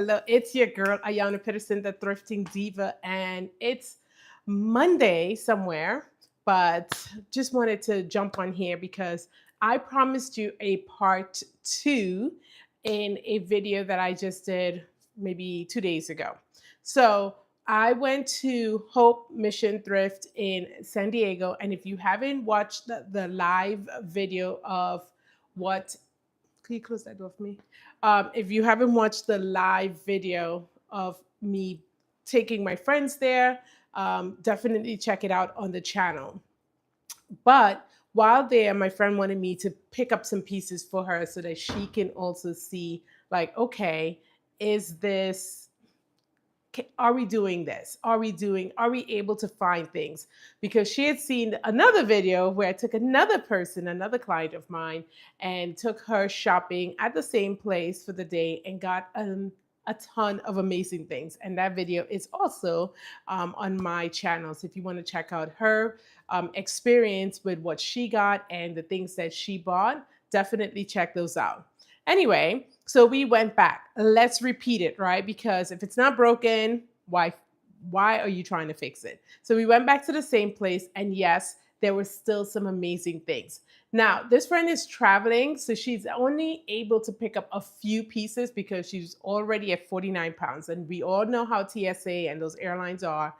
Hello, it's your girl, Ayana Peterson, the Thrifting Diva, and it's Monday somewhere, but just wanted to jump on here because I promised you a part two in a video that I just did maybe 2 days ago. So I went to Hope Mission Thrift in San Diego, and if you haven't watched the live video of what can you close that door for me? If you haven't watched the live video of me taking my friends there, definitely check it out on the channel. But while there, my friend wanted me to pick up some pieces for her so that she can also see, like, okay, is this are we doing this? Are we able to find things? Because she had seen another video where I took another person, another client of mine, and took her shopping at the same place for the day and got a ton of amazing things. And that video is also on my channel. So if you want to check out her experience with what she got and the things that she bought, definitely check those out. Anyway, so we went back. Let's repeat it, right? Because if it's not broken, why are you trying to fix it? So we went back to the same place, and yes, there were still some amazing things. Now, this friend is traveling, so she's only able to pick up a few pieces because she's already at 49 pounds. And we all know how TSA and those airlines are.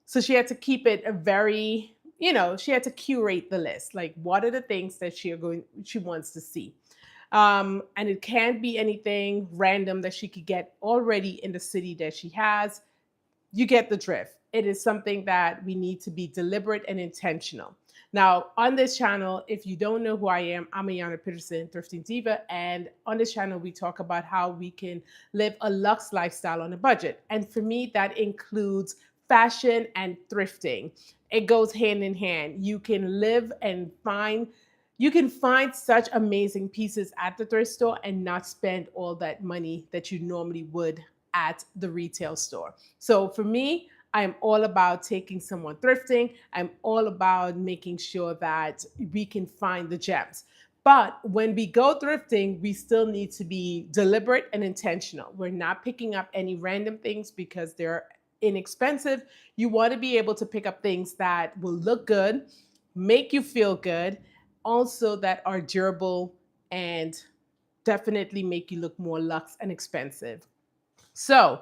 So she had to keep it a very, she had to curate the list. Like, what are the things that she wants to see? And it can't be anything random that she could get already in the city that she has. You get the drift. It is something that we need to be deliberate and intentional. Now, on this channel, if you don't know who I am, I'm Ayana Peterson, Thrifting Diva. And on this channel, we talk about how we can live a luxe lifestyle on a budget. And for me, that includes fashion and thrifting. It goes hand in hand. You can find such amazing pieces at the thrift store and not spend all that money that you normally would at the retail store. So for me, I'm all about taking someone thrifting. I'm all about making sure that we can find the gems. But when we go thrifting, we still need to be deliberate and intentional. We're not picking up any random things because they're inexpensive. You want to be able to pick up things that will look good, make you feel good, also that are durable and definitely make you look more luxe and expensive. So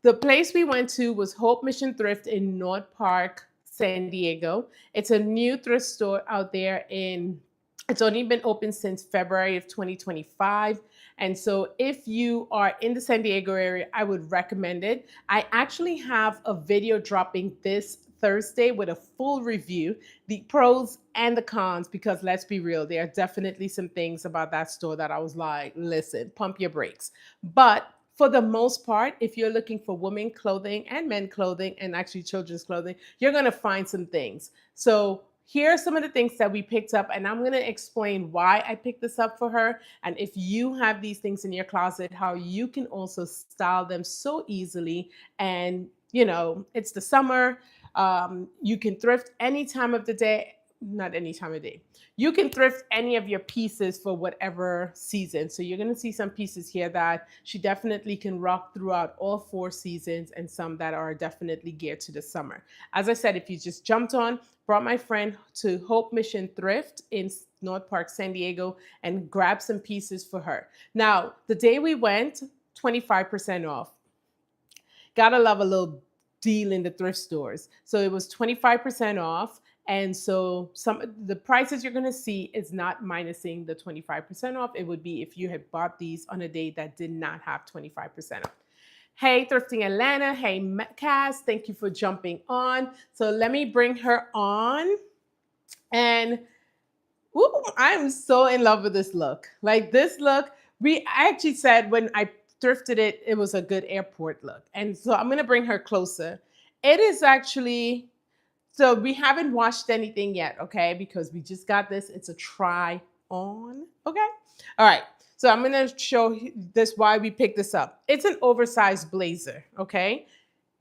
the place we went to was Hope Mission Thrift in North Park, San Diego. It's a new thrift store out there it's only been open since February of 2025. And so if you are in the San Diego area, I would recommend it. I actually have a video dropping this Thursday with a full review, the pros and the cons, because let's be real, there are definitely some things about that store that I was like, listen, pump your brakes. But for the most part, if you're looking for women clothing and men clothing and actually children's clothing, you're going to find some things. So here are some of the things that we picked up, and I'm going to explain why I picked this up for her. And if you have these things in your closet, how you can also style them so easily. And, it's the summer. You can thrift any time of the day, not any time of day. You can thrift any of your pieces for whatever season. So you're going to see some pieces here that she definitely can rock throughout all 4 seasons, and some that are definitely geared to the summer. As I said, if you just jumped on, brought my friend to Hope Mission Thrift in North Park, San Diego, and grabbed some pieces for her. Now, the day we went, 25% off. Gotta love a little deal in the thrift stores. So it was 25% off. And so the prices you're going to see is not minusing the 25% off. It would be if you had bought these on a day that did not have 25% off. Hey, Thrifting Atlanta. Hey, Cass. Thank you for jumping on. So let me bring her on. And I'm so in love with this look. Like this look, I actually said when I thrifted it, it was a good airport look. And so I'm going to bring her closer. It is actually, so we haven't washed anything yet, okay? Because we just got this. It's a try on, okay? All right. So I'm going to show this why we picked this up. It's an oversized blazer, okay?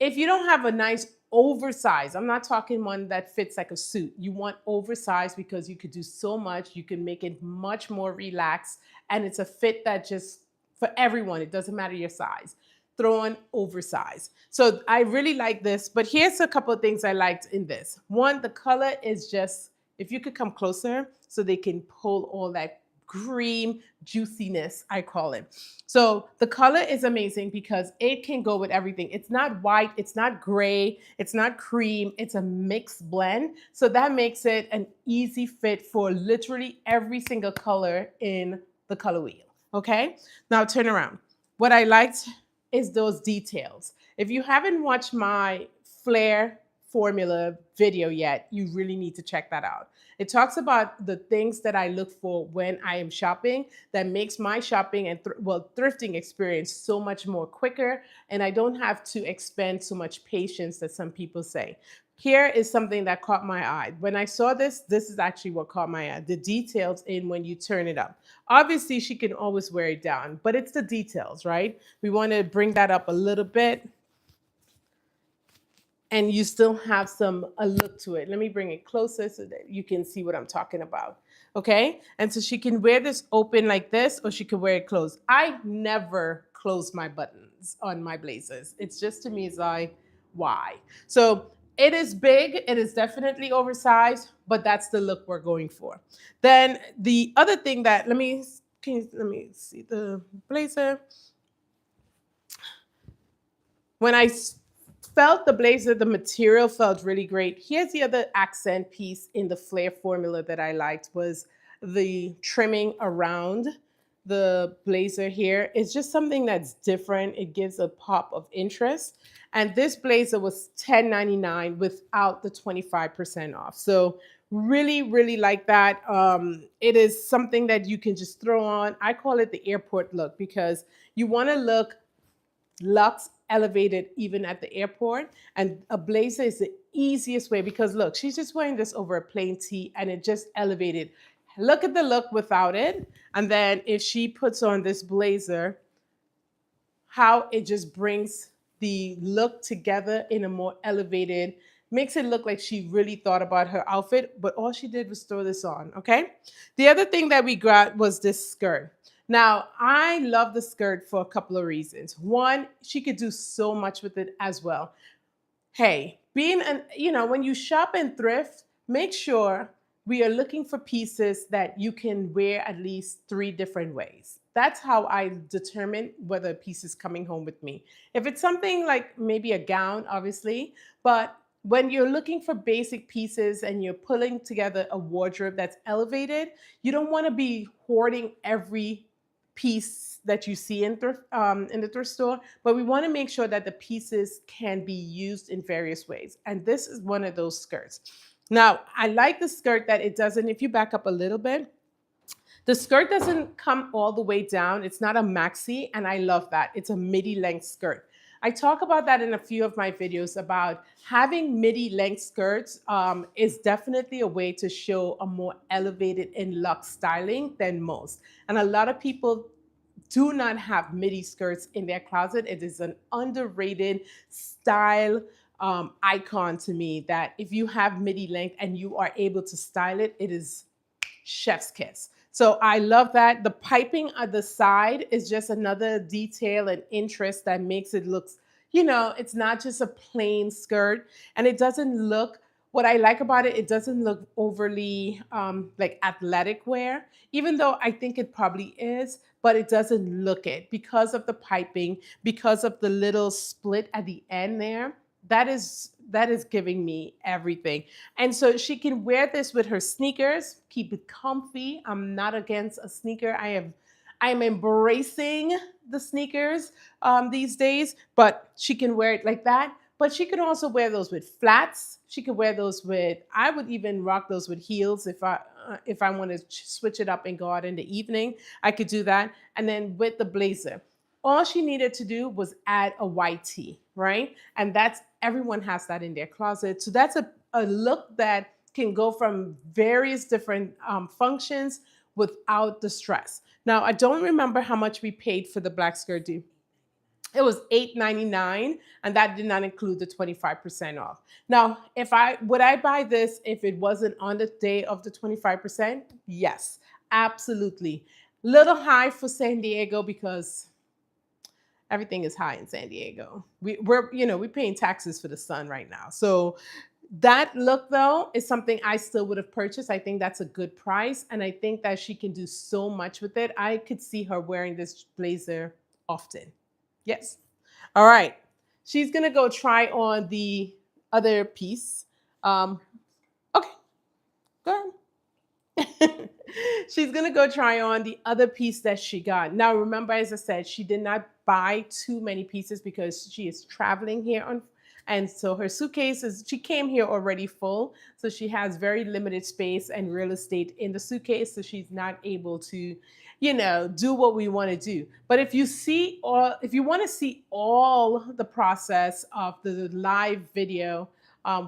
If you don't have a nice oversized, I'm not talking one that fits like a suit. You want oversized because you could do so much. You can make it much more relaxed. And it's a fit that just for everyone. It doesn't matter your size. Throw on oversized. So I really like this, but here's a couple of things I liked in this. One, the color is just, if you could come closer so they can pull all that cream juiciness, I call it. So the color is amazing because it can go with everything. It's not white, it's not gray, it's not cream, it's a mixed blend. So that makes it an easy fit for literally every single color in the color wheel. Okay, now turn around. What I liked is those details. If you haven't watched my flare formula video yet, you really need to check that out. It talks about the things that I look for when I am shopping that makes my shopping and thrifting experience so much more quicker, and I don't have to expend so much patience that some people say. Here is something that caught my eye. When I saw this, this is actually what caught my eye. The details in when you turn it up. Obviously, she can always wear it down, but it's the details, right? We want to bring that up a little bit, and you still have a look to it. Let me bring it closer so that you can see what I'm talking about. Okay? And so she can wear this open like this, or she could wear it closed. I never close my buttons on my blazers. It's just, to me, it's like, why? So it is big. It is definitely oversized, but that's the look we're going for. Then the other thing that, let me see the blazer. When I felt the blazer, the material felt really great. Here's the other accent piece in the flare formula that I liked, was the trimming around the blazer here. It's just something that's different. It gives a pop of interest. And this blazer was $10.99 without the 25% off. So really, really like that. It is something that you can just throw on. I call it the airport look because you want to look luxe elevated even at the airport, and a blazer is the easiest way because look, she's just wearing this over a plain tee and it just elevated. Look at the look without it, and then if she puts on this blazer, how it just brings the look together in a more elevated, makes it look like she really thought about her outfit, but all she did was throw this on. Okay, the other thing that we got was this skirt. Now, I love the skirt for a couple of reasons. One, she could do so much with it as well. Hey, when you shop and thrift, make sure we are looking for pieces that you can wear at least 3 different ways. That's how I determine whether a piece is coming home with me. If it's something like maybe a gown, obviously, but when you're looking for basic pieces and you're pulling together a wardrobe that's elevated, you don't want to be hoarding every piece that you see in the thrift store, but we want to make sure that the pieces can be used in various ways. And this is one of those skirts. Now, I like the skirt that it doesn't, if you back up a little bit, the skirt doesn't come all the way down. It's not a maxi, and I love that. It's a midi length skirt. I talk about that in a few of my videos about having midi length skirts is definitely a way to show a more elevated and luxe styling than most. And a lot of people do not have midi skirts in their closet. It is an underrated style icon to me that if you have midi length and you are able to style it, it is chef's kiss. So I love that. The piping at the side is just another detail and interest that makes it look, it's not just a plain skirt, and it doesn't look, what I like about it, it doesn't look overly like athletic wear, even though I think it probably is, but it doesn't look it because of the piping, because of the little split at the end there. That is giving me everything. And so she can wear this with her sneakers, keep it comfy. I'm not against a sneaker. I'm embracing the sneakers these days, but she can wear it like that. But she can also wear those with flats. She could wear those with, I would even rock those with heels if I want to switch it up and go out in the evening. I could do that. And then with the blazer, all she needed to do was add a white tee, right? And everyone has that in their closet. So that's a look that can go from various different functions without the stress. Now, I don't remember how much we paid for the black skirt. It was $8.99, and that did not include the 25% off. Now, would I buy this if it wasn't on the day of the 25%? Yes, absolutely. Little high for San Diego because everything is high in San Diego. We're paying taxes for the sun right now. So that look though is something I still would have purchased. I think that's a good price, and I think that she can do so much with it. I could see her wearing this blazer often. Yes. All right. She's gonna go try on the other piece. Okay, go ahead. She's gonna go try on the other piece that she got. Now, remember, as I said, she did not buy too many pieces because she is traveling here on, and so her suitcase is. She came here already full, so she has very limited space and real estate in the suitcase, so she's not able to, do what we want to do. But if you want to see all the process of the live video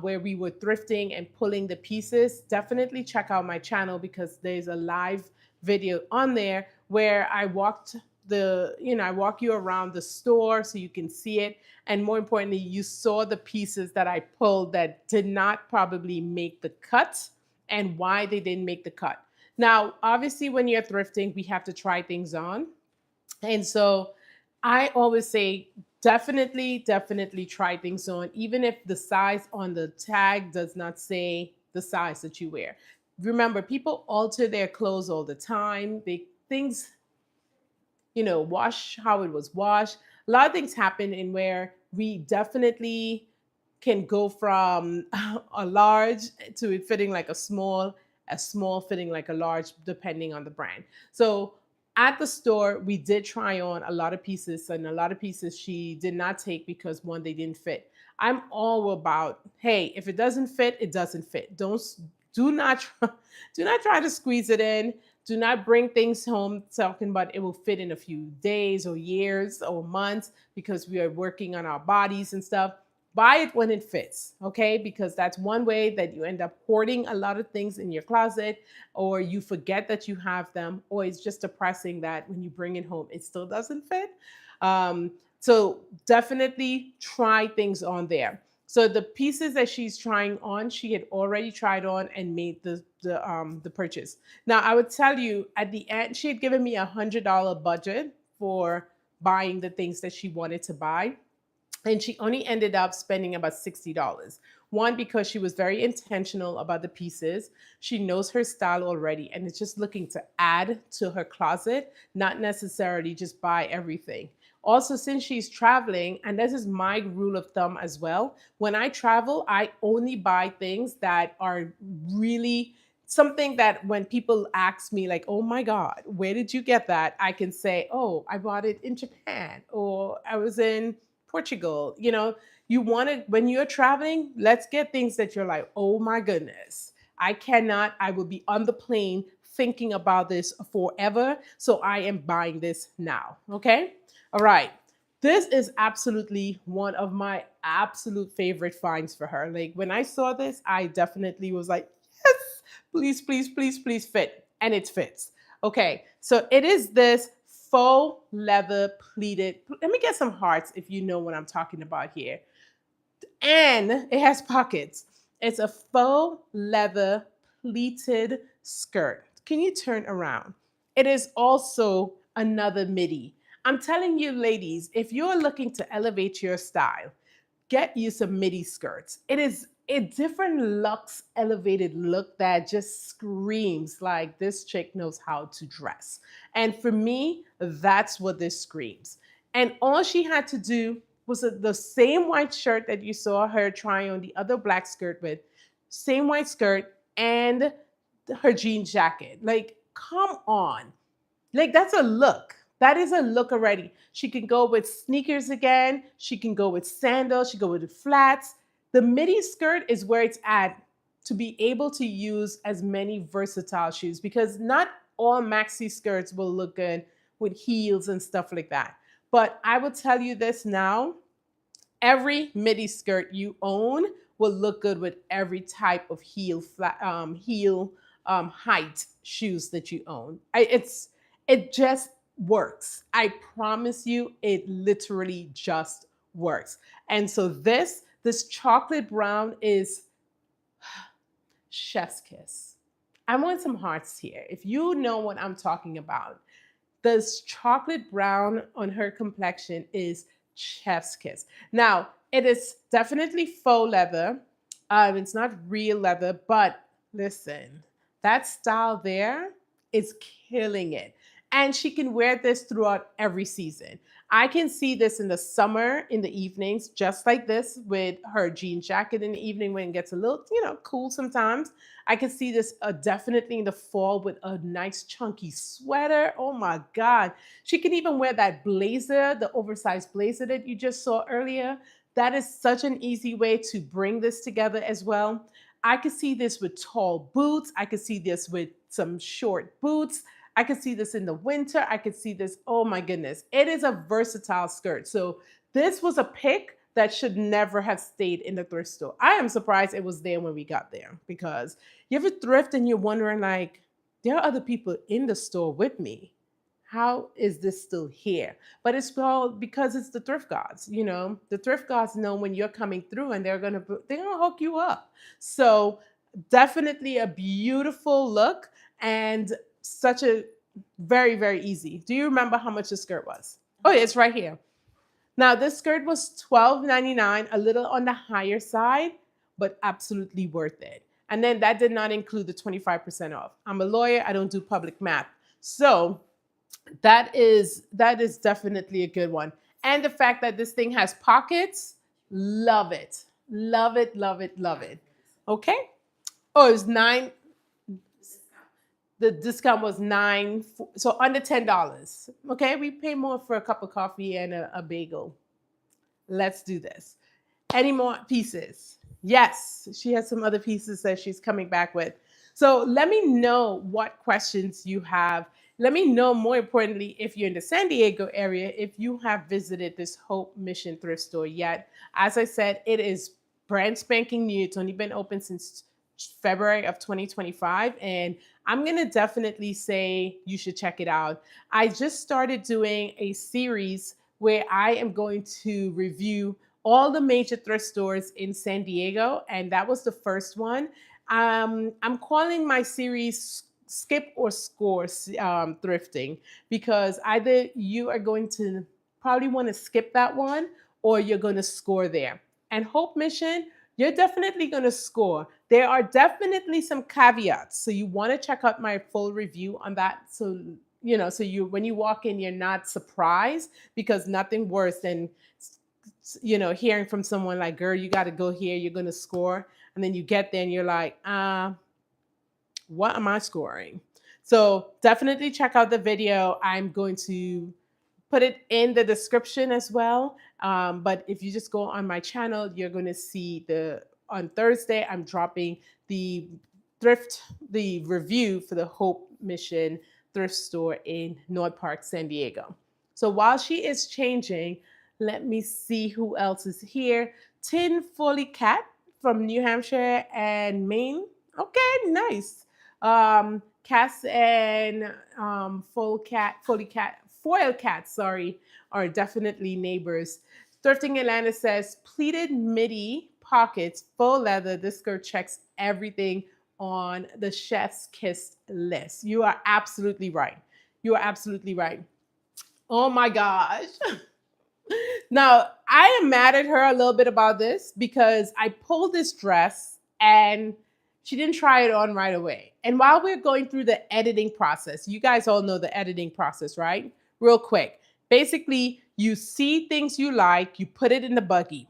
where we were thrifting and pulling the pieces, definitely check out my channel because there's a live video on there where I walk you around the store so you can see it. And more importantly, you saw the pieces that I pulled that did not probably make the cut and why they didn't make the cut. Now, obviously, when you're thrifting, we have to try things on. And so I always say, definitely try things on, even if the size on the tag does not say the size that you wear. Remember, people alter their clothes all the time. Things, wash how it was washed. A lot of things happen in where we definitely can go from a large to it fitting like a small fitting like a large, depending on the brand. So at the store, we did try on a lot of pieces, and a lot of pieces she did not take because one, they didn't fit. I'm all about, hey, if it doesn't fit, it doesn't fit. Do not try, do not try to squeeze it in. Do not bring things home talking about it will fit in a few days or years or months because we are working on our bodies and stuff. Buy it when it fits, okay? Because that's one way that you end up hoarding a lot of things in your closet, or you forget that you have them, or it's just depressing that when you bring it home, it still doesn't fit. So definitely try things on there. So the pieces that she's trying on, she had already tried on and made the purchase. Now I would tell you at the end, she had given me $100 budget for buying the things that she wanted to buy. And she only ended up spending about $60. One, because she was very intentional about the pieces. She knows her style already and is just looking to add to her closet, not necessarily just buy everything. Also, since she's traveling, and this is my rule of thumb as well, when I travel, I only buy things that are really something that when people ask me, like, oh my God, where did you get that? I can say, oh, I bought it in Japan, or I was in Portugal. You want it when you're traveling, let's get things that you're like, oh my goodness, I will be on the plane thinking about this forever. So I am buying this now. Okay. All right. This is absolutely one of my absolute favorite finds for her. Like when I saw this, I definitely was like, yes, please, please, please, please fit. And it fits. Okay. So it is this faux leather pleated. Let me get some hearts if you know what I'm talking about here. And it has pockets. It's a faux leather pleated skirt. Can you turn around? It is also another midi. I'm telling you, ladies, if you're looking to elevate your style, get you some midi skirts. It is a different luxe elevated look that just screams like this chick knows how to dress. And for me, that's what this screams. And all she had to do was the same white shirt that you saw her try on the other black skirt with, same white skirt and her jean jacket. Like, come on. Like, that's a look. That is a look already. She can go with sneakers again. She can go with sandals. She can go with flats. The midi skirt is where it's at to be able to use as many versatile shoes, because not all maxi skirts will look good with heels and stuff like that. But I will tell you this now, every midi skirt you own will look good with every type of heel height shoes that you own. It just works. I promise you, it literally just works. And so this chocolate brown is chef's kiss. I want some hearts here. If you know what I'm talking about, This chocolate brown on her complexion is chef's kiss. Now, it is definitely faux leather. It's not real leather, but listen, that style there is killing it. And she can wear this throughout every season. I can see this in the summer in the evenings, just like this with her jean jacket in the evening when it gets a little, cool sometimes. I can see this definitely in the fall with a nice chunky sweater. Oh my God. She can even wear that blazer, the oversized blazer that you just saw earlier. That is such an easy way to bring this together as well. I could see this with tall boots. I could see this with some short boots. I could see this in the winter. I could see this. Oh my goodness. It is a versatile skirt. So this was a pick that should never have stayed in the thrift store. I am surprised it was there when we got there because you ever thrift and you're wondering like, there are other people in the store with me. How is this still here? But it's all because it's the thrift gods. The thrift gods know when you're coming through and they're gonna hook you up. So definitely a beautiful look and such a very, very easy. Do you remember how much the skirt was? Oh, yeah, it's right here. Now, this skirt was $12.99, a little on the higher side, but absolutely worth it. And then that did not include the 25% off. I'm a lawyer, I don't do public math. So that is definitely a good one. And the fact that this thing has pockets, love it. Love it, love it, love it. Okay. Oh, it was nine. The discount was nine, so under $10. Okay, we pay more for a cup of coffee and a bagel. Let's do this. Any more pieces? Yes, she has some other pieces that she's coming back with. So let me know what questions you have. Let me know, more importantly, if you're in the San Diego area, if you have visited this Hope Mission Thrift Store yet. As I said, it is brand spanking new. It's only been open since February of 2025. And I'm going to definitely say you should check it out. I just started doing a series where I am going to review all the major thrift stores in San Diego. And that was the first one. I'm calling my series Skip or Score Thrifting because either you are going to probably want to skip that one or you're going to score there. And Hope Mission, you're definitely going to score. There are definitely some caveats. So you want to check out my full review on that. So, so when you walk in, you're not surprised because nothing worse than, hearing from someone like, girl, you got to go here, you're going to score. And then you get there and you're like, what am I scoring? So definitely check out the video. I'm going to put it in the description as well. But if you just go on my channel, you're going to see on Thursday, I'm dropping the review for the Hope Mission Thrift Store in North Park, San Diego. So while she is changing, let me see who else is here. Tin Foley Cat from New Hampshire and Maine. Okay, nice. Cass and Foil Cat, sorry, are definitely neighbors. Thrifting Atlanta says pleated midi pockets, faux leather. This skirt checks everything on the chef's kiss list. You are absolutely right. You are absolutely right. Oh my gosh. Now, I am mad at her a little bit about this because I pulled this dress and she didn't try it on right away. And while we're going through the editing process, you guys all know the editing process, right? Real quick. Basically, you see things you like, you put it in the buggy.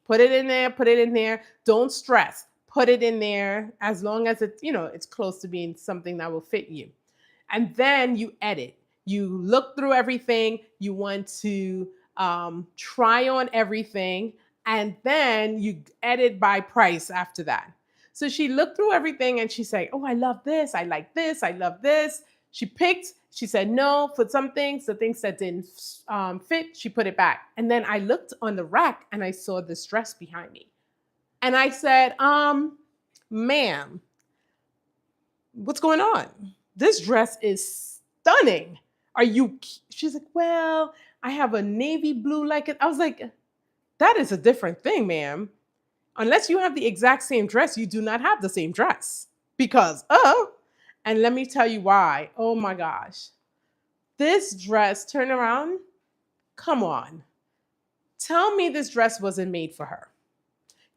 Put it in there, put it in there. Don't stress. Put it in there as long as it's close to being something that will fit you. And then you edit. You look through everything. You want to try on everything. And then you edit by price after that. So she looked through everything and she said, oh, I love this. I like this. I love this. She picked. She said no for some things. The things that didn't fit, she put it back. And then I looked on the rack and I saw this dress behind me. And I said, ma'am, what's going on? This dress is stunning. She's like, well, I have a navy blue like it. I was like, that is a different thing, ma'am. Unless you have the exact same dress, you do not have the same dress. And let me tell you why. Oh my gosh. This dress, turn around, come on. Tell me this dress wasn't made for her.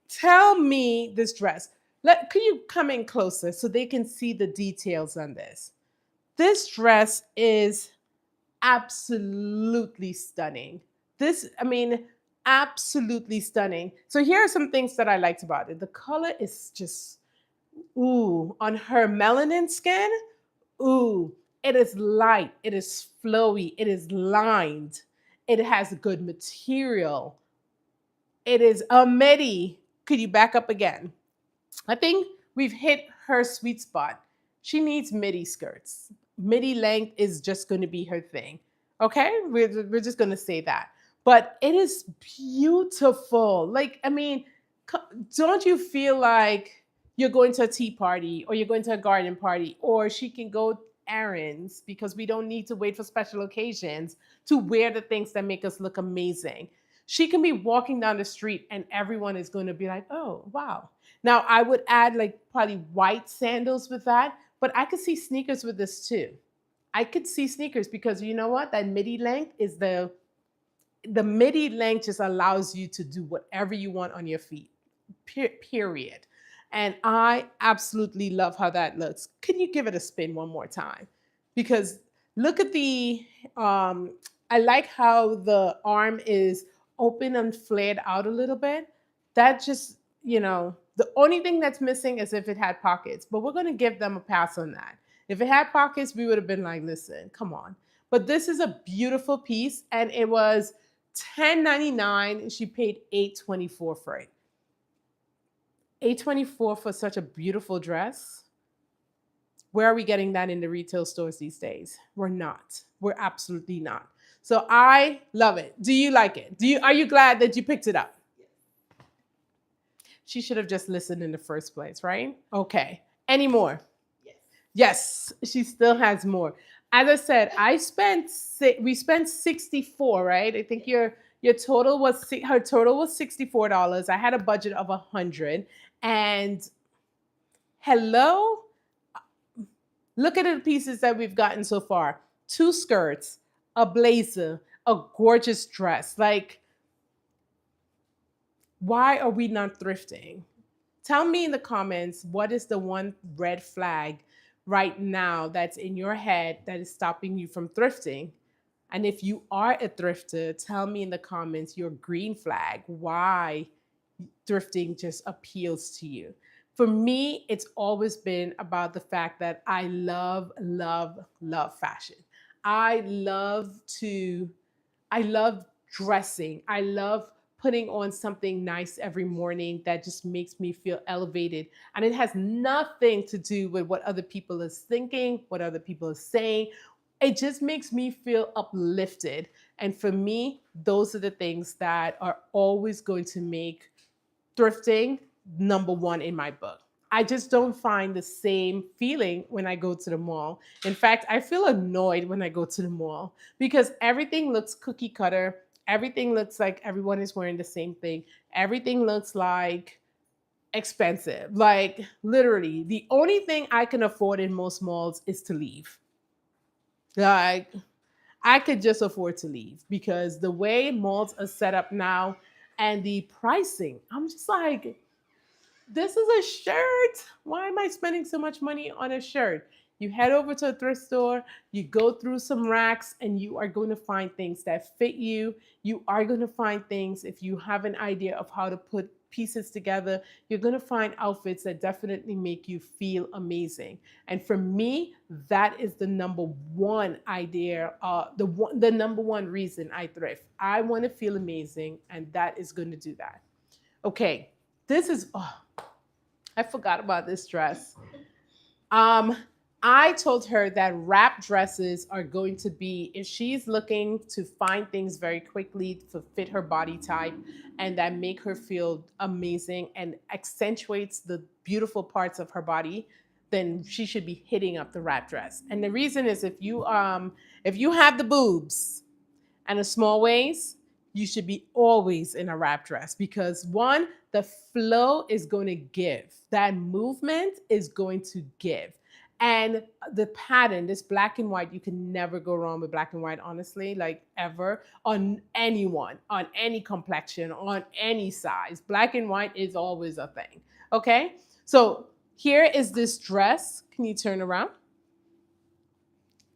Tell me this dress. Could you come in closer so they can see the details on this? This dress is absolutely stunning. Absolutely stunning. So here are some things that I liked about it. The color is just, ooh, on her melanin skin, ooh, it is light, it is flowy, it is lined, it has good material. It is a midi. Could you back up again? I think we've hit her sweet spot. She needs midi skirts. Midi length is just going to be her thing. Okay? We're just going to say that. But it is beautiful. Don't you feel like you're going to a tea party or you're going to a garden party, or she can go errands because we don't need to wait for special occasions to wear the things that make us look amazing. She can be walking down the street and everyone is going to be like, oh, wow. Now, I would add like probably white sandals with that, but I could see sneakers with this too. I could see sneakers because you know what? That midi length is the midi length just allows you to do whatever you want on your feet. Period. And I absolutely love how that looks. Can you give it a spin one more time? Because look at I like how the arm is open and flared out a little bit. That just, the only thing that's missing is if it had pockets, but we're going to give them a pass on that. If it had pockets, we would have been like, listen, come on. But this is a beautiful piece, and it was $10.99. She paid $8.24 for it. $8.24 for such a beautiful dress. Where are we getting that in the retail stores these days? We're not. We're absolutely not. So I love it. Do you like it? Are you glad that you picked it up? She should have just listened in the first place, right? Okay. Any more? Yes, she still has more. As I said, we spent 64, right? I think your total was her total was $64. I had a budget of 100, and hello, look at the pieces that we've gotten so far. 2 skirts, a blazer, a gorgeous dress. Like, why are we not thrifting? Tell me in the comments, what is the one red flag right now that's in your head that is stopping you from thrifting? And if you are a thrifter, tell me in the comments your green flag, why thrifting just appeals to you. For me, it's always been about the fact that I love, love, love fashion. I love dressing. I love putting on something nice every morning that just makes me feel elevated. And it has nothing to do with what other people is thinking, what other people are saying. It just makes me feel uplifted. And for me, those are the things that are always going to make thrifting number one in my book. I just don't find the same feeling when I go to the mall. In fact, I feel annoyed when I go to the mall because everything looks cookie cutter. Everything looks like everyone is wearing the same thing. Everything looks like expensive. Like, literally, the only thing I can afford in most malls is to leave. Like, I could just afford to leave because the way malls are set up now and the pricing, I'm just like, this is a shirt. Why am I spending so much money on a shirt? You head over to a thrift store, you go through some racks, and you are going to find things that fit you. You are going to find things, if you have an idea of how to put pieces together, you're going to find outfits that definitely make you feel amazing. And for me, that is the number one idea, the number one reason I thrift. I want to feel amazing, and that is going to do that. Okay, I forgot about this dress. I told her that wrap dresses are going to be, if she's looking to find things very quickly to fit her body type and that make her feel amazing and accentuates the beautiful parts of her body, then she should be hitting up the wrap dress. And the reason is if you have the boobs and a small waist, you should be always in a wrap dress because one, the flow is going to give. That movement is going to give. And the pattern, this black and white, you can never go wrong with black and white, honestly, like ever, on anyone, on any complexion, on any size. Black and white is always a thing. Okay. So here is this dress. Can you turn around?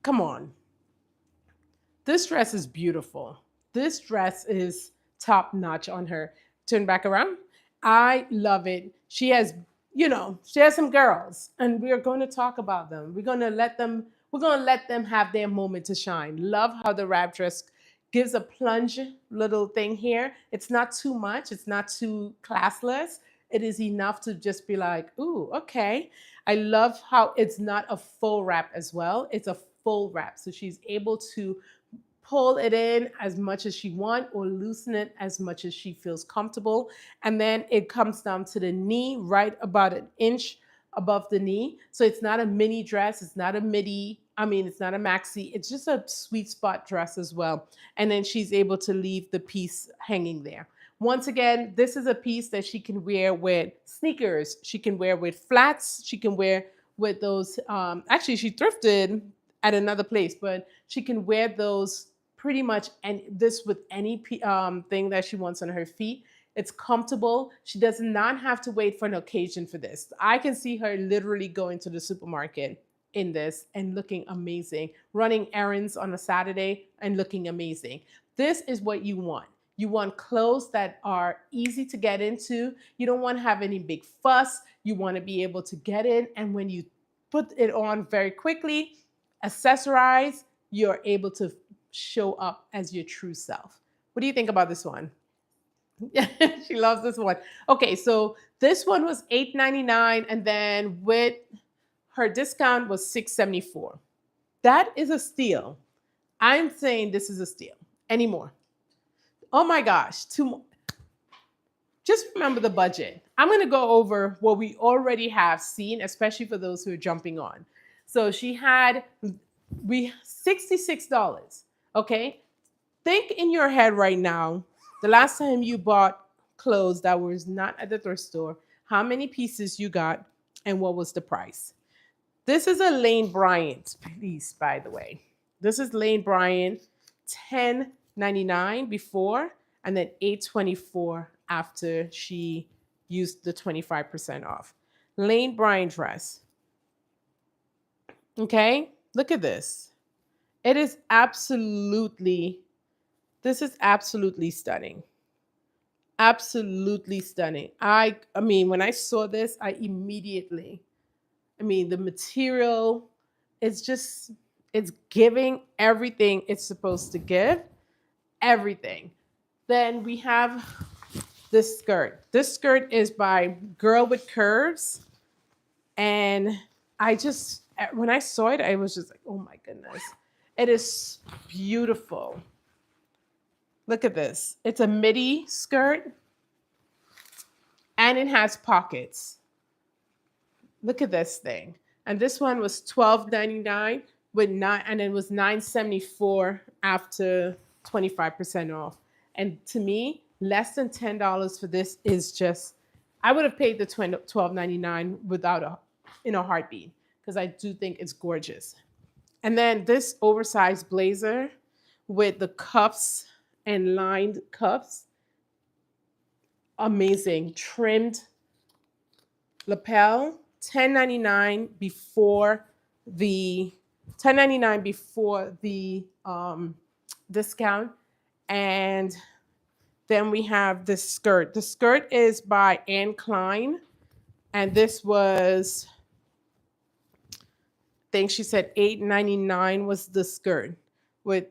Come on. This dress is beautiful. This dress is top notch on her. Turn back around. I love it. She has, she has some girls, and we are going to talk about them. We're going to let them have their moment to shine. Love how the wrap dress gives a plunge little thing here. It's not too much. It's not too classless. It is enough to just be like, ooh, okay. I love how it's not a full wrap as well. It's a full wrap. So she's able to pull it in as much as she wants or loosen it as much as she feels comfortable. And then it comes down to the knee, right about an inch above the knee. So it's not a mini dress. It's not a midi. It's not a maxi. It's just a sweet spot dress as well. And then she's able to leave the piece hanging there. Once again, this is a piece that she can wear with sneakers. She can wear with flats. She can wear with those. Actually, she thrifted at another place, but she can wear those pretty much with any thing that she wants on her feet. It's comfortable. She does not have to wait for an occasion for this. I can see her literally going to the supermarket in this and looking amazing, running errands on a Saturday and looking amazing. This is what you want. You want clothes that are easy to get into. You don't want to have any big fuss. You want to be able to get in, and when you put it on very quickly, accessorize, you're able to show up as your true self. What do you think about this one? She loves this one. Okay, so this one was $8.99, and then with her discount was $6.74. That is a steal. I'm saying this is a steal. Any more? Oh my gosh, two more. Just remember the budget. I'm going to go over what we already have seen, especially for those who are jumping on. So she had $66. Okay. Think in your head right now, the last time you bought clothes that was not at the thrift store, how many pieces you got and what was the price? This is a Lane Bryant piece, by the way. This is Lane Bryant, $10.99 before, and then $8.24 after she used the 25% off. Lane Bryant dress. Okay, look at this. It is absolutely stunning. Absolutely stunning. When I saw this, the material, it's giving everything it's supposed to give, everything. Then we have this skirt. This skirt is by Girl with Curves. And when I saw it, I was just like, oh my goodness. It is beautiful. Look at this. It's a midi skirt and it has pockets. Look at this thing. And this one was $12.99 and it was $9.74 after 25% off. And to me, less than $10 for this is just, I would have paid the $12.99 in a heartbeat, because I do think it's gorgeous. And then this oversized blazer with the cuffs and lined cuffs, amazing. Trimmed lapel, $10.99 before the discount. And then we have this skirt. The skirt is by Anne Klein, and this was, I think she said $8.99 was the skirt with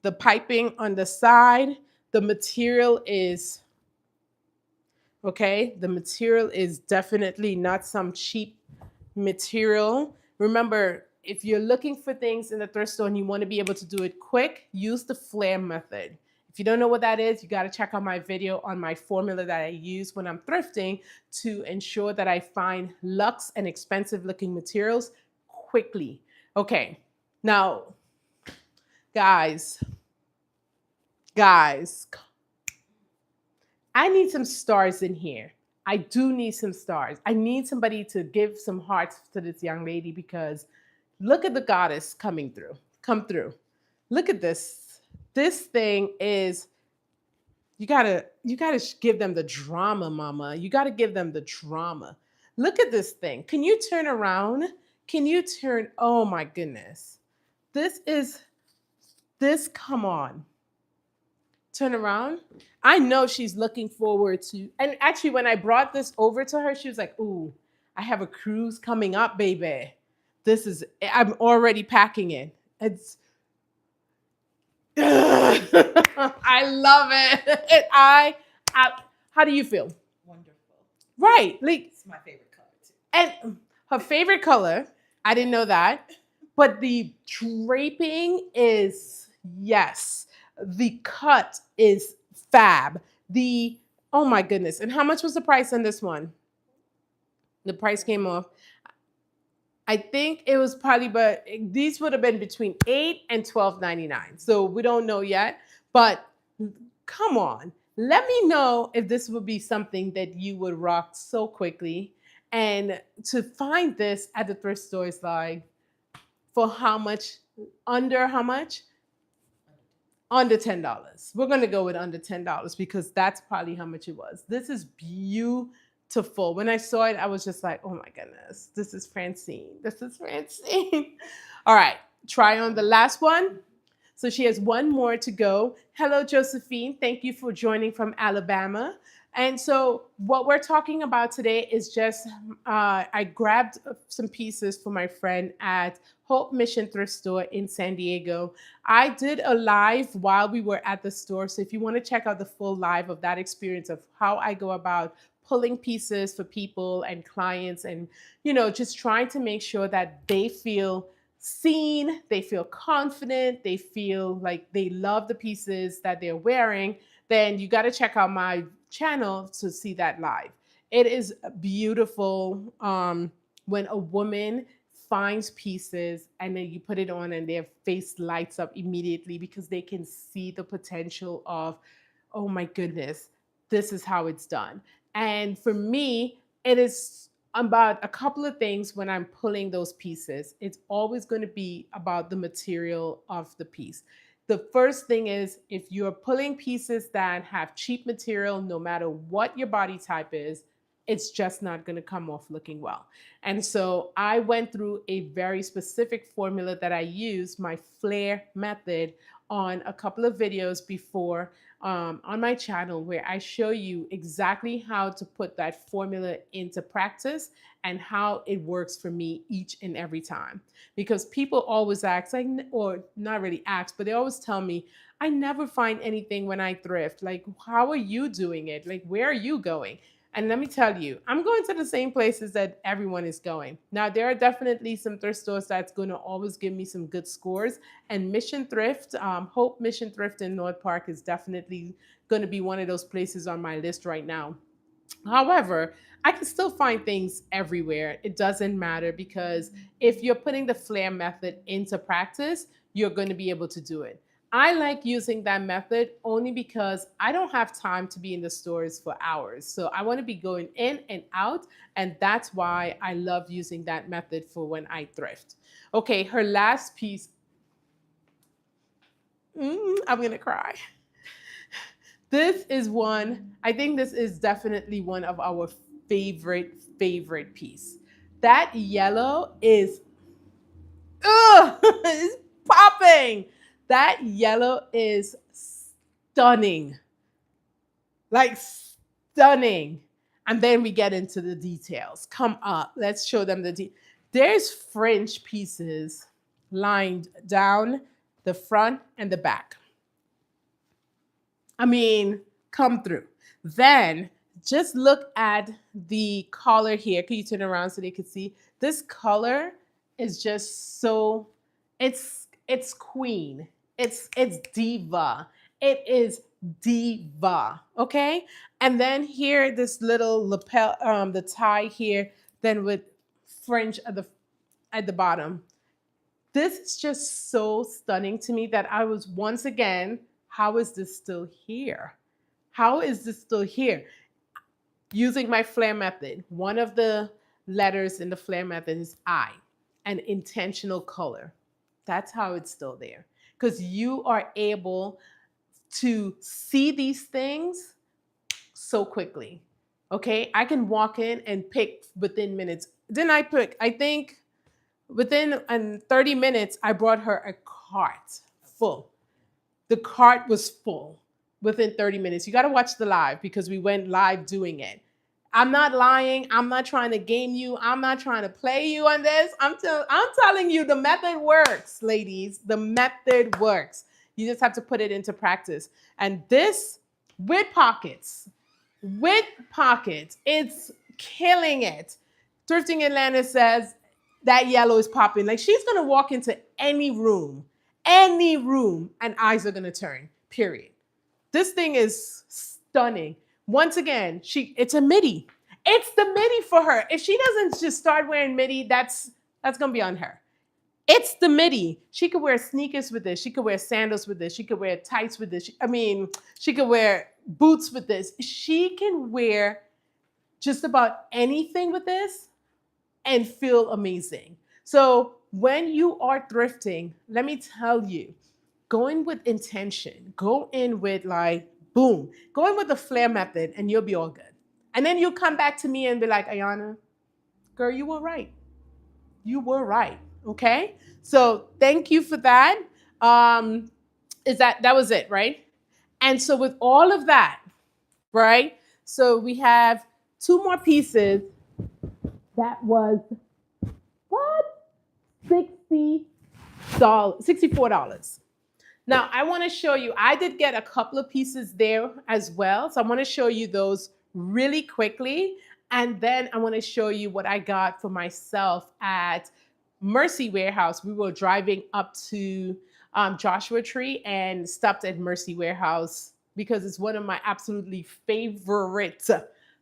the piping on the side. The material is definitely not some cheap material. Remember, if you're looking for things in the thrift store and you want to be able to do it quick, use the flare method. If you don't know what that is, you got to check out my video on my formula that I use when I'm thrifting to ensure that I find luxe and expensive looking materials quickly. Okay, now, guys, I need some stars in here. I do need some stars. I need somebody to give some hearts to this young lady because look at the goddess coming through. Come through. Look at this. This thing is you gotta give them the drama, mama. You gotta give them the drama. Look at this thing. Can you turn around? Can you turn? Oh my goodness. This is this. Come on. Turn around. I know she's looking forward to. And actually, when I brought this over to her, she was like, "Ooh, I have a cruise coming up, baby. This is. I'm already packing it. It's I love it. I how do you feel? Wonderful. Right. Like It's my favorite color too. and her favorite color, I didn't know that. But the draping is yes. The cut is fab. The oh my goodness. And how much was the price on this one? The price came off. I think it was probably, but these would have been between $8 and $12.99. So we don't know yet. But come on, let me know if this would be something that you would rock so quickly. And to find this at the thrift store is like for how much? Under how much? Under $10. We're gonna go with under $10 because that's probably how much it was. This is beautiful. When I saw it, I was just like, oh my goodness, this is Francine. This is Francine. All right, try on the last one. So she has one more to go. Hello, Josephine. Thank you for joining from Alabama. And so, what we're talking about today is just I grabbed some pieces for my friend at Hope Mission Thrift Store in San Diego. I did a live while we were at the store. So, if you want to check out the full live of that experience of how I go about pulling pieces for people and clients and, just trying to make sure that they feel seen, they feel confident, they feel like they love the pieces that they're wearing, then you got to check out my channel to see that live. It is beautiful when a woman finds pieces and then you put it on and their face lights up immediately because they can see the potential of, oh my goodness, this is how it's done. And for me, it is about a couple of things when I'm pulling those pieces. It's always going to be about the material of the piece. The first thing is if you're pulling pieces that have cheap material, no matter what your body type is, it's just not going to come off looking well. And so I went through a very specific formula that I use, my flare method, on a couple of videos before on my channel where I show you exactly how to put that formula into practice and how it works for me each and every time. Because people always ask, like, or not really ask, but they always tell me, I never find anything when I thrift. Like, how are you doing it? Like, where are you going? And let me tell you, I'm going to the same places that everyone is going. Now, there are definitely some thrift stores that's going to always give me some good scores. And Mission Thrift, Hope Mission Thrift in North Park is definitely going to be one of those places on my list right now. However, I can still find things everywhere. It doesn't matter because if you're putting the flare method into practice, you're going to be able to do it. I like using that method only because I don't have time to be in the stores for hours. So I want to be going in and out. And that's why I love using that method for when I thrift. Okay, her last piece. I'm going to cry. This is one, I think this is definitely one of our favorite piece. That yellow is, it's popping. That yellow is stunning. Like stunning. And then we get into the details. Come up, let's show them there's French pieces lined down the front and the back. I mean, come through. Then just look at the collar here. Can you turn around so they can see? This color is just so it's queen. It's diva. It is diva. Okay? And then here this little lapel the tie here then with French at the bottom. This is just so stunning to me that I was once again, how is this still here? How is this still here? using my flare method. One of the letters in the flare method is I, an intentional color. That's how it's still there. Because you are able to see these things so quickly. Okay, I can walk in and pick within minutes. Didn't I pick? I think within 30 minutes, I brought her a cart full. The cart was full within 30 minutes. You got to watch the live because we went live doing it. I'm not lying. I'm not trying to game you. I'm not trying to play you on this. I'm telling you the method works, ladies. The method works. You just have to put it into practice. And this with pockets, it's killing it. Thrifting Atlanta says that yellow is popping. Like she's going to walk into any room, and eyes are going to turn, period. This thing is stunning. Once again, it's a midi. It's the midi for her. If she doesn't just start wearing midi, that's going to be on her. It's the midi. She could wear sneakers with this. She could wear sandals with this. She could wear tights with this. She could wear boots with this. She can wear just about anything with this and feel amazing. So when you are thrifting, let me tell you, go in with intention. Go in with like, boom. Go in with the flare method and you'll be all good. And then you'll come back to me and be like, Ayana, girl, you were right. You were right. Okay? So thank you for that. That was it, right? And so with all of that, right? So we have 2 more pieces. That was what? $64. Now, I want to show you, I did get a couple of pieces there as well. So I want to show you those really quickly. And then I want to show you what I got for myself at Mercy Warehouse. We were driving up to Joshua Tree and stopped at Mercy Warehouse because it's one of my absolutely favorite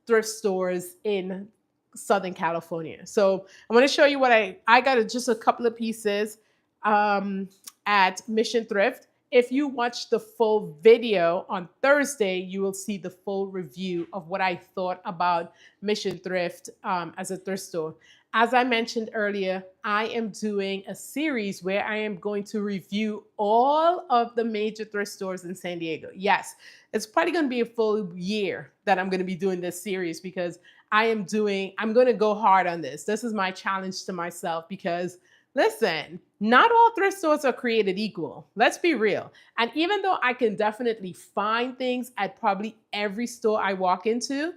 thrift stores in Southern California. So I want to show you what I got just a couple of pieces at Mission Thrift. If you watch the full video on Thursday, you will see the full review of what I thought about Mission Thrift as a thrift store. As I mentioned earlier, I am doing a series where I am going to review all of the major thrift stores in San Diego. Yes, it's probably going to be a full year that I'm going to be doing this series because I'm going to go hard on this. This is my challenge to myself because listen, not all thrift stores are created equal. Let's be real. And even though I can definitely find things at probably every store I walk into,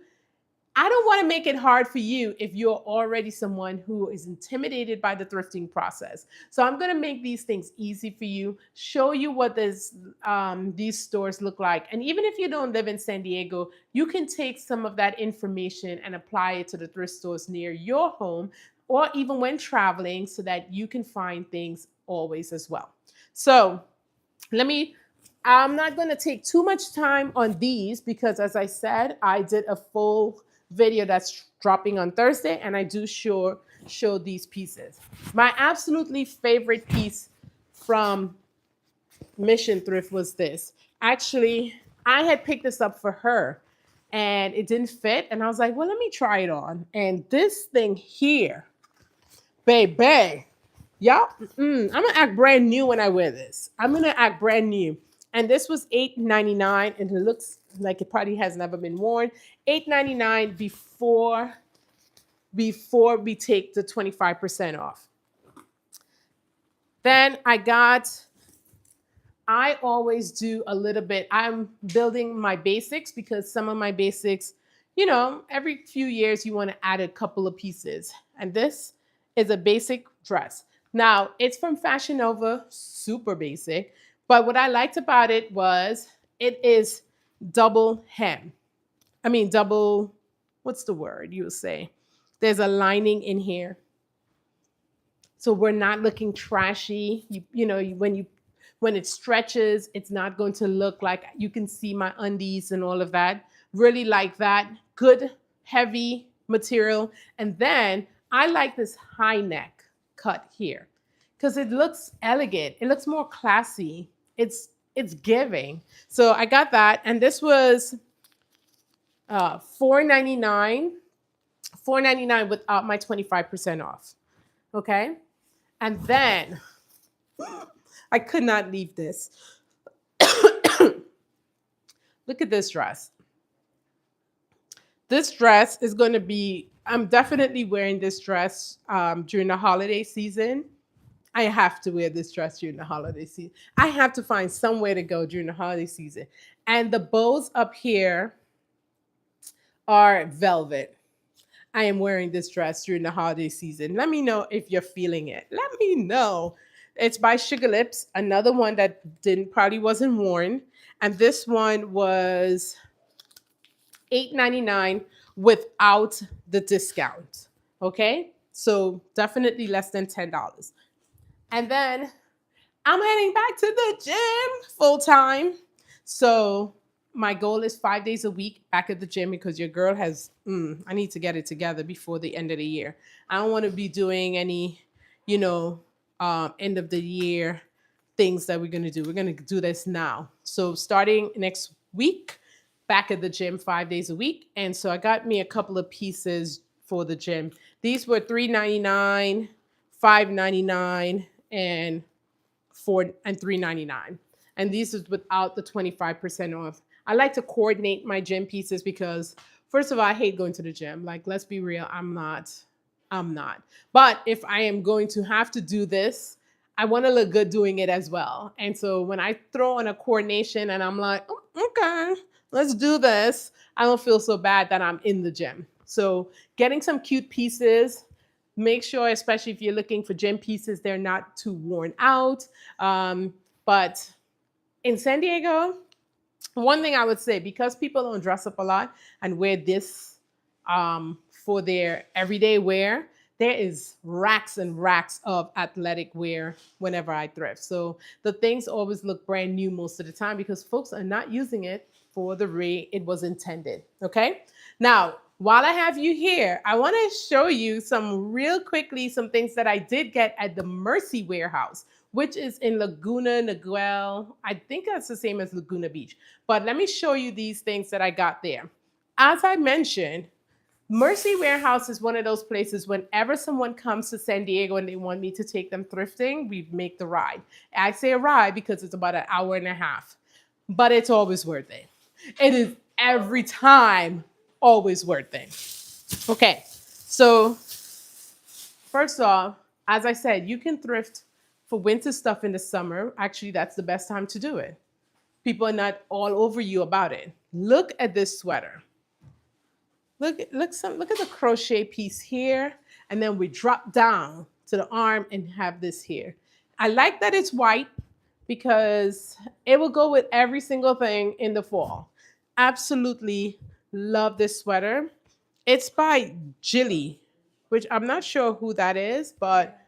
I don't want to make it hard for you if you're already someone who is intimidated by the thrifting process. So I'm going to make these things easy for you, show you what these stores look like. And even if you don't live in San Diego, you can take some of that information and apply it to the thrift stores near your home or even when traveling so that you can find things always as well. So I'm not going to take too much time on these because as I said, I did a full video that's dropping on Thursday and I do show these pieces. My absolutely favorite piece from Mission Thrift was this. Actually, I had picked this up for her and it didn't fit and I was like, well, let me try it on. And this thing here, baby, y'all, I'm gonna act brand new when I wear this. I'm gonna act brand new. And this was $8.99 and it looks like it probably has never been worn. $8.99 before we take the 25% off. Then I always do a little bit. I'm building my basics because some of my basics, every few years you want to add a couple of pieces. And this is a basic dress. Now, it's from Fashion Nova, super basic. But what I liked about it was it is double hem. What's the word you would say? There's a lining in here. So we're not looking trashy. When it stretches, it's not going to look like you can see my undies and all of that. Really like that. Good, heavy material. And then I like this high neck cut here because it looks elegant. It looks more classy. It's giving. So I got that. And this was $4.99, $4.99 without my 25% off. Okay. And then I could not leave this. Look at this dress. This dress is going to be, I'm definitely wearing this dress during the holiday season. I have to wear this dress during the holiday season. I have to find somewhere to go during the holiday season. And the bows up here are velvet. I am wearing this dress during the holiday season. Let me know if you're feeling it. Let me know. It's by Sugar Lips, another one that didn't probably wasn't worn. And this one was $8.99 without the discount. Okay? So definitely less than $10. And then I'm heading back to the gym full time. So my goal is 5 days a week back at the gym because your girl has, I need to get it together before the end of the year. I don't want to be doing any, you know, end of the year things that we're going to do. We're going to do this now. So starting next week, back at the gym 5 days a week. And so I got me a couple of pieces for the gym. These were $3.99, $5.99, and $3.99. And these is without the 25% off. I like to coordinate my gym pieces because first of all, I hate going to the gym. Like, let's be real, I'm not. But if I am going to have to do this, I want to look good doing it as well. And so when I throw on a coordination and I'm like, oh, okay, let's do this, I don't feel so bad that I'm in the gym. So getting some cute pieces, make sure, especially if you're looking for gym pieces, they're not too worn out. But in San Diego, one thing I would say, because people don't dress up a lot and wear this for their everyday wear, there is racks and racks of athletic wear whenever I thrift. So the things always look brand new most of the time because folks are not using it for the way it was intended. Okay. Now, while I have you here, I want to show you real quickly some things that I did get at the Mercy Warehouse, which is in Laguna Niguel. I think that's the same as Laguna Beach. But let me show you these things that I got there. As I mentioned, Mercy Warehouse is one of those places whenever someone comes to San Diego and they want me to take them thrifting, we make the ride. I say a ride because it's about an hour and a half, but it's always worth it. It is every time always worth it. Okay, so first off, as I said, you can thrift for winter stuff in the summer. Actually, that's the best time to do it. People are not all over you about it. Look at this sweater. Look at the crochet piece here, and then we drop down to the arm and have this here. I like that it's white because it will go with every single thing in the fall. Absolutely love this sweater. It's by Jilly, which I'm not sure who that is, but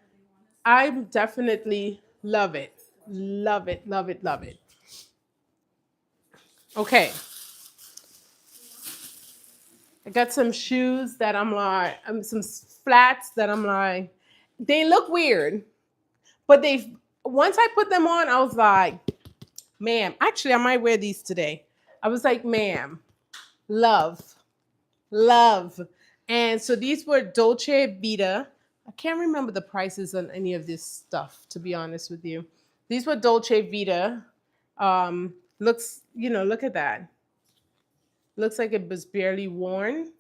I definitely love it. Love it, love it, love it. Okay. I got some shoes that I'm like, some flats that I'm like, they look weird, but once I put them on, I was like, ma'am, actually, I might wear these today. I was like, ma'am, love, love. And so these were Dolce Vita. I can't remember the prices on any of this stuff, to be honest with you. These were Dolce Vita. Look at that. Looks like it was barely worn.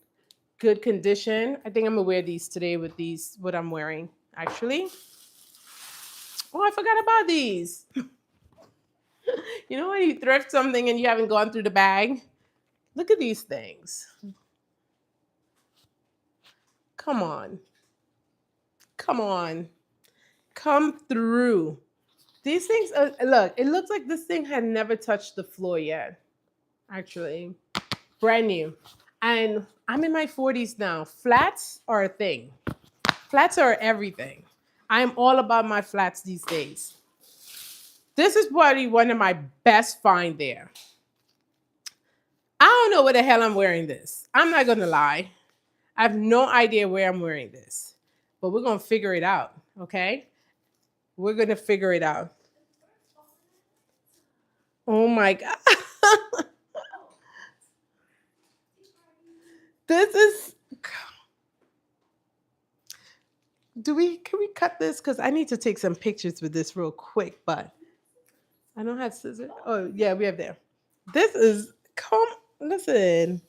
Good condition. I think I'm gonna wear these today with what I'm wearing, actually. Oh, I forgot about these. You know when you thrift something and you haven't gone through the bag? Look at these things. Come on. Come on. Come through. These things, look, it looks like this thing had never touched the floor yet, actually. Brand new. And I'm in my 40s now. Flats are a thing. Flats are everything. I'm all about my flats these days. This is probably one of my best find there. I don't know where the hell I'm wearing this. I'm not going to lie. I have no idea where I'm wearing this. But we're going to figure it out, okay? We're going to figure it out. Oh my God. This is, can we cut this? Because I need to take some pictures with this real quick, but I don't have scissors. Oh, yeah, we have there. This is, listen,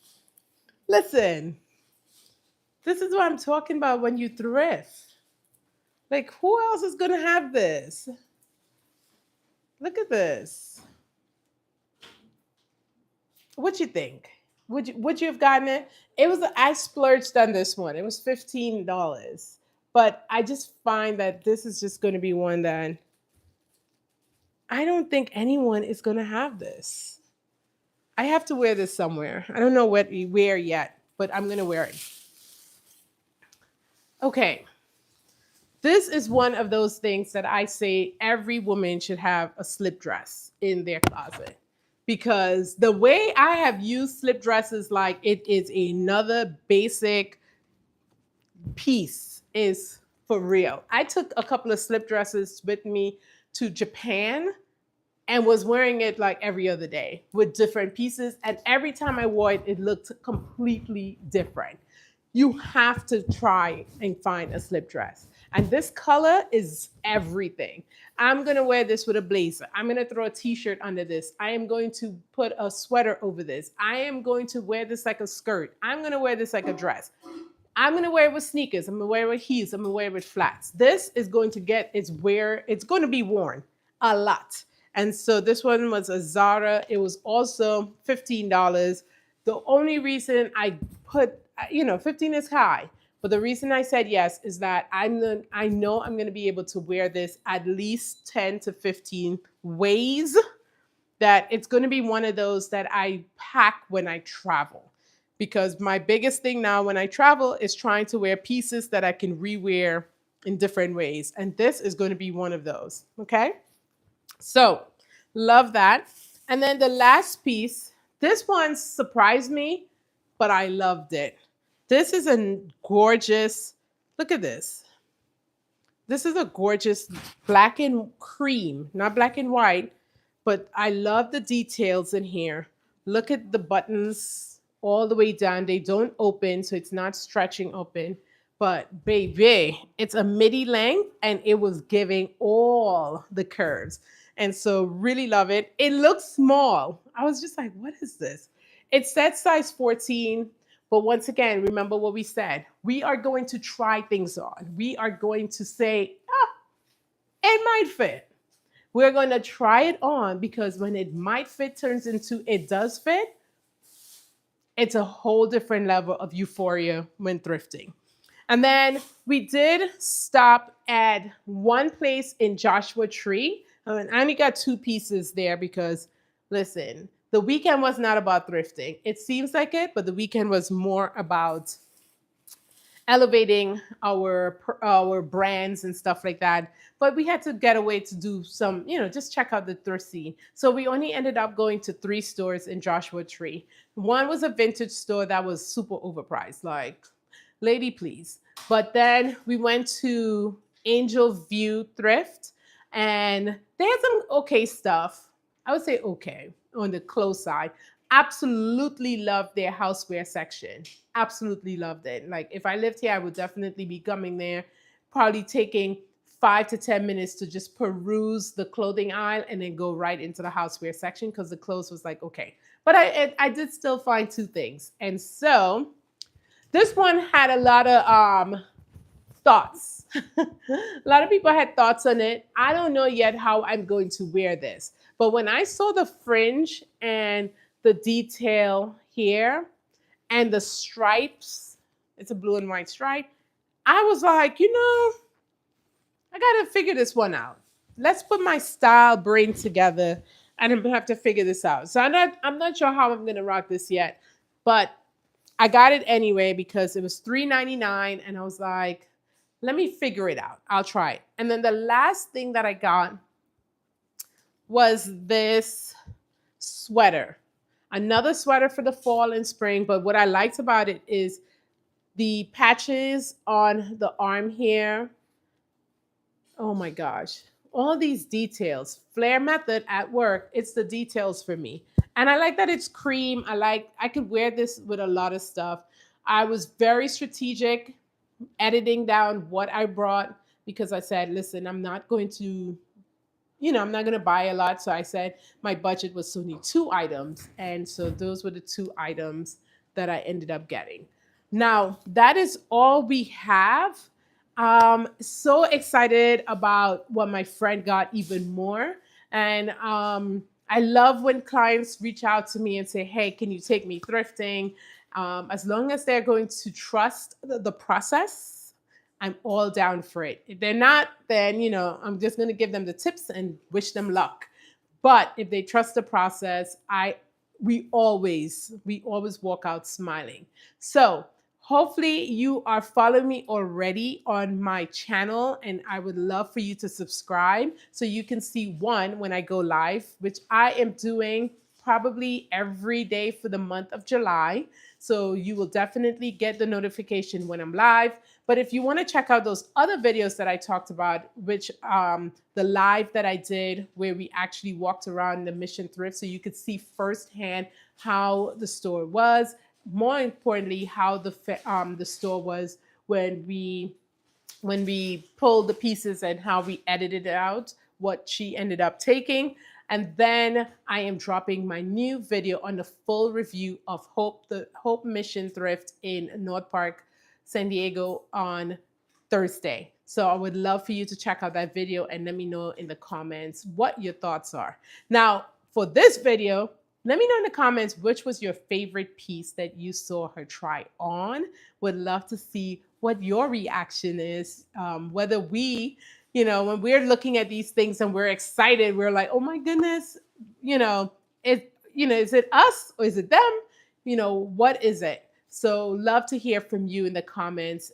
listen. This is what I'm talking about when you thrift. Like, who else is going to have this? Look at this. What you think? Would you have gotten it? It was, I splurged on this one. It was $15. But I just find that this is just going to be one that I don't think anyone is going to have this. I have to wear this somewhere. I don't know what we wear yet, but I'm going to wear it. Okay. This is one of those things that I say every woman should have a slip dress in their closet. Because the way I have used slip dresses, like it is another basic piece, is for real. I took a couple of slip dresses with me to Japan and was wearing it like every other day with different pieces. And every time I wore it, it looked completely different. You have to try and find a slip dress. And this color is everything. I'm going to wear this with a blazer. I'm going to throw a t-shirt under this. I am going to put a sweater over this. I am going to wear this like a skirt. I'm going to wear this like a dress. I'm going to wear it with sneakers. I'm going to wear it with heels. I'm going to wear it with flats. This is going to it's going to be worn a lot. And so this one was a Zara. It was also $15. The only reason I put, 15 is high. But the reason I said yes is that I know I'm going to be able to wear this at least 10 to 15 ways, that it's going to be one of those that I pack when I travel. Because my biggest thing now when I travel is trying to wear pieces that I can rewear in different ways. And this is going to be one of those. Okay? So, love that. And then the last piece, this one surprised me, but I loved it. This is a gorgeous, look at this. This is a gorgeous black and cream, not black and white, but I love the details in here. Look at the buttons all the way down. They don't open, so it's not stretching open. But baby, it's a midi length and it was giving all the curves. And so really love it. It looks small. I was just like, what is this? It said size 14. But once again, remember what we said. We are going to try things on. We are going to say, it might fit. We're going to try it on, because when it might fit turns into it does fit, it's a whole different level of euphoria when thrifting. And then we did stop at one place in Joshua Tree. I only got two pieces there because, listen, the weekend was not about thrifting. It seems like it, but the weekend was more about elevating our brands and stuff like that. But we had to get away to do some, just check out the thrift scene. So we only ended up going to 3 stores in Joshua Tree. One was a vintage store that was super overpriced, like, lady, please. But then we went to Angel View Thrift, and they had some okay stuff. I would say okay on the clothes side. Absolutely loved their houseware section. Absolutely loved it. Like, if I lived here, I would definitely be coming there, probably taking 5 to 10 minutes to just peruse the clothing aisle and then go right into the houseware section, because the clothes was like, okay. But I did still find 2 things. And so this one had a lot of thoughts. A lot of people had thoughts on it. I don't know yet how I'm going to wear this. But when I saw the fringe and the detail here and the stripes, it's a blue and white stripe, I was like, I got to figure this one out. Let's put my style brain together and I'm going to have to figure this out. So I'm not sure how I'm going to rock this yet, but I got it anyway because it was $3.99 and I was like, let me figure it out. I'll try it. And then the last thing that I got was this sweater. Another sweater for the fall and spring, but what I liked about it is the patches on the arm here. Oh my gosh. All these details. Flare method at work, it's the details for me. And I like that it's cream. I could wear this with a lot of stuff. I was very strategic editing down what I brought because I said, listen, I'm not going to, I'm not going to buy a lot. So I said my budget was only 2 items. And so those were the 2 items that I ended up getting. Now, that is all we have. So excited about what my friend got even more. And I love when clients reach out to me and say, hey, can you take me thrifting? As long as they're going to trust the process, I'm all down for it. If they're not, then I'm just going to give them the tips and wish them luck. But if they trust the process, we always walk out smiling. So hopefully you are following me already on my channel, and I would love for you to subscribe so you can see one when I go live, which I am doing probably every day for the month of July. So you will definitely get the notification when I'm live. But if you want to check out those other videos that I talked about, which the live that I did where we actually walked around the Mission Thrift, so you could see firsthand how the store was. More importantly, how the store was when we pulled the pieces and how we edited it out, what she ended up taking. And then I am dropping my new video on the full review of the Hope Mission Thrift in North Park, San Diego on Thursday. So I would love for you to check out that video and let me know in the comments what your thoughts are. Now, for this video, let me know in the comments which was your favorite piece that you saw her try on. Would love to see what your reaction is. Whether when we're looking at these things and we're excited, we're like, oh my goodness, is it us or is it them? What is it? So love to hear from you in the comments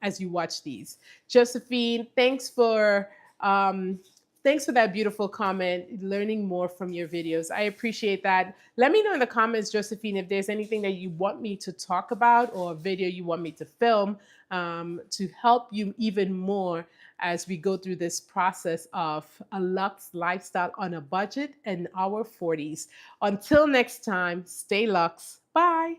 as you watch these. Josephine, thanks for that beautiful comment, learning more from your videos. I appreciate that. Let me know in the comments, Josephine, if there's anything that you want me to talk about or a video you want me to film to help you even more as we go through this process of a luxe lifestyle on a budget in our 40s. Until next time, stay luxe. Bye.